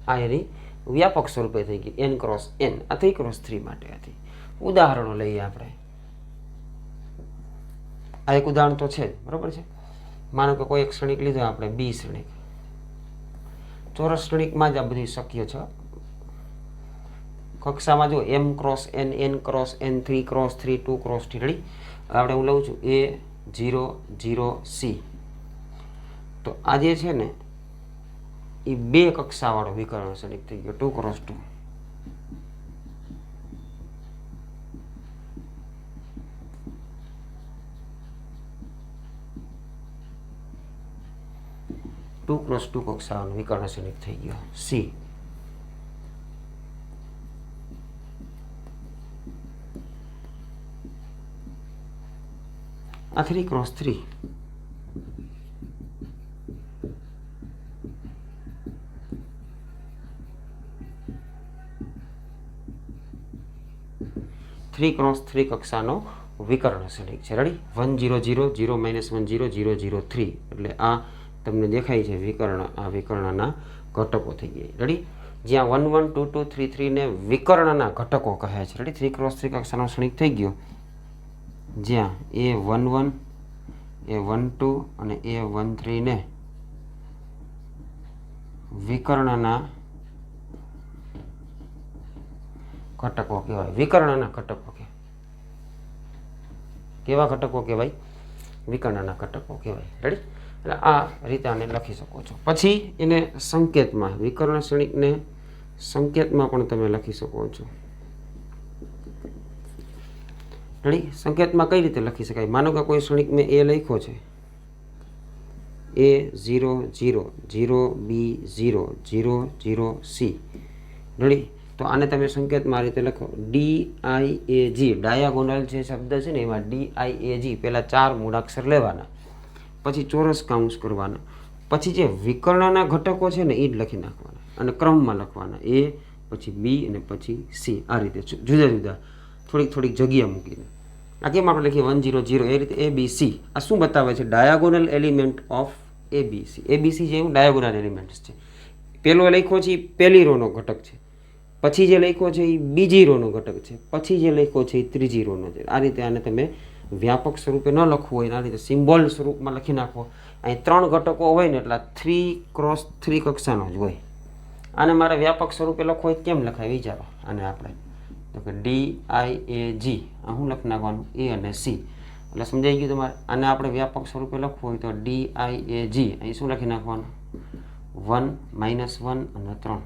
આ એની વ્યાપક સ્વરૂપે થઈ ગઈ n ક્રોસ n. આ 3x3 માટે હતી. ઉદાહરણો લઈએ આપણે. આ એક ઉદાહરણ તો છે જ, બરાબર છે. માનો કે કોઈ એક ક્ષણિક લીધો આપણે, બી ક્ષણિક. ચોરસ ક્ષણિકમાં જ આ બધું શક્ય છે. કક્ષામાં જો m cross n, n cross n, 3x3, 2x3. Ready? આપણે હું લઉં છું a 0 0 c. તો આ જે છે ને એ 2 કક્ષાવાળો વિકર્ણ ક્ષણિક થઈ ગયો. 2x2. કક્ષાનો વિકર્ણ ક્ષણિક થઈ ગયો. c. આ 3x3. કક્ષાનો વિકર્ણ ક્ષણિક છે. રેડી? 1 0 0 0 -1 0 0 0 3. એટલે આ તમને દેખાય છે વિકર્ણ. આ વિકર્ણના ઘટકો થઈ ગયા. રેડી? જ્યાં 1 1 2 2 3 3 ને વિકર્ણના ઘટકો કહે છે. રેડી? 3x3 કક્ષાનો ક્ષણિક થઈ ગયો. જ્યાં a11, a12 અને a13 ને વિકર્ણના ઘટકો કહેવાય. વિકર્ણના ઘટકો કેવા ઘટકો કહેવાય? વિકર્ણના ઘટકો કહેવાય. રેડી? એટલે આ રીતે આને લખી શકો છો. પછી એને સંકેતમાં, વિકર્ણ ક્ષણિકને સંકેતમાં પણ તમે લખી શકો છો. રેડી? સંકેતમાં કઈ રીતે લખી શકાય? માનો કે કોઈ ક્ષણિક મેં એ લખ્યો છે, a 0 0 0 b 0 0 0 c. રેડી? તો આને તમે સંકેતમાં આ રીતે લખો, DIAG. ડાયાગોનલ જે શબ્દ છે ને એમાં DIAG પહેલાં 4 મૂળાક્ષર લેવાના, પછી ચોરસ કાઉન્સ કરવાના, પછી જે વિકર્ણના ઘટકો છે ને એ જ લખી નાખવાના અને ક્રમમાં લખવાના, એ પછી બી અને પછી સી, આ રીતે જુદા જુદા થોડીક જગ્યા મૂકીને. આ કેમ આપણે લખીએ 1 0 0 એ રીતે એ બી સી. આ શું બતાવે છે? Diagonal element of ABC. ABC જે ડાયાગોનલ એલિમેન્ટ્સ છે. પહેલો લખ્યો છે એ પહેલી રોનો ઘટક છે, પછી જે લખ્યો છે એ બીજી રોનો ઘટક છે, પછી જે લખ્યો છે એ ત્રીજી રોનો છે. આ રીતે આને તમે વ્યાપક સ્વરૂપે ન લખવું હોય, આ રીતે સિમ્બોલ સ્વરૂપમાં લખી નાખો. અહીં 3 ઘટકો હોય ને એટલે 3x3 કક્ષાનો જ હોય. આને મારે વ્યાપક સ્વરૂપે લખવું હોય કેમ લખાય વિચારો. આને આપણે તો કે DIAG, આ શું લખી નાખવાનું? એ અને સી. એટલે સમજાઈ ગયું તમારે. આને આપણે વ્યાપક સ્વરૂપે લખવું હોય તો DIAG, અહીં શું લખી નાખવાનું? 1 -1 અને 3,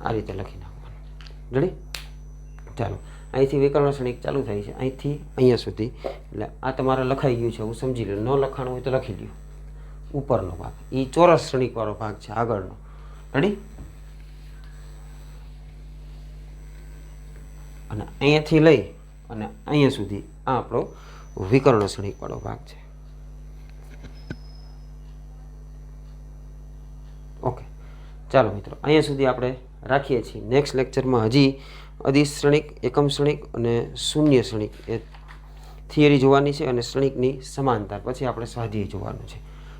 આ રીતે લખી નાખવાનું. રેડી? ચાલો, અહીંથી વિકર્ણ ક્ષણિક ચાલુ થાય છે, અહીંથી અહીંયા સુધી. એટલે આ તમારે લખાઈ ગયું છે, હું સમજી લો. ન લખાણું હોય તો લખી લ્યો. ઉપરનો ભાગ એ ચોરસ ક્ષણિકવાળો ભાગ છે, આગળનો. રેડી? અને અહીંયાથી લઈ અને અહીંયા સુધી આ આપણો વિકર્ણ ક્ષણિકવાળો ભાગ છે. ઓકે, ચાલો મિત્રો, અહીંયા સુધી આપણે રાખીએ છીએ. નેક્સ્ટ લેક્ચરમાં હજી અદિશ ક્ષણિક, એકમ ક્ષણિક અને શૂન્ય ક્ષણિક એ થિયરી જોવાની છે અને ક્ષણિકની સમાંતર. પછી આપણે સ્વાધ્યાય જોવાનું છે.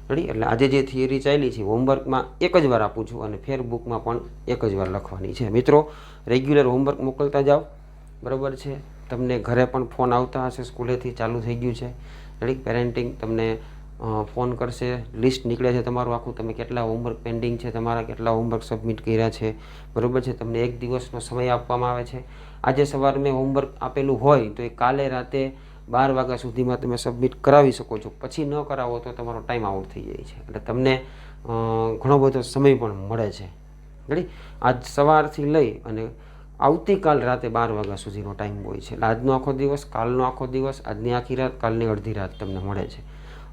રેડી? એટલે આજે જે થિયરી ચાલી છે હોમવર્કમાં એક જ વાર આપું છું અને ફેરબુકમાં પણ એક જ વાર લખવાની છે. મિત્રો, રેગ્યુલર હોમવર્ક મોકલતા જાઓ. બરાબર છે? તમને ઘરે પણ ફોન આવતા હશે, સ્કૂલેથી ચાલુ થઈ ગયું છે. રેડી? પેરેન્ટિંગ તમને ફોન કરશે, લિસ્ટ નીકળે છે તમારું આખું, તમે કેટલા હોમવર્ક પેન્ડિંગ છે, તમારા કેટલા હોમવર્ક સબમિટ કર્યા છે. બરાબર છે? તમને 1 દિવસનો સમય આપવામાં આવે છે. આજે સવારે મેં હોમવર્ક આપેલું હોય તો એ કાલે રાતે 12 વાગ્યા સુધીમાં તમે સબમિટ કરાવી શકો છો. પછી ન કરાવો તો તમારો ટાઈમ આઉટ થઈ જાય છે. એટલે તમને ઘણો બધો સમય પણ મળે છે. રેડી? આજ સવારથી લઈ અને આવતીકાલ રાતે 12 વાગ્યા સુધીનો ટાઈમ હોય છે. એટલે આજનો આખો દિવસ, કાલનો આખો દિવસ, આજની આખી રાત, કાલની અડધી રાત તમને મળે છે.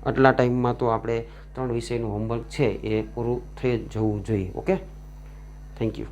આટલા ટાઈમમાં તો આપણે 3 વિષયનું હોમવર્ક છે એ પૂરું થઈ જવું જોઈએ. Okay, thank you.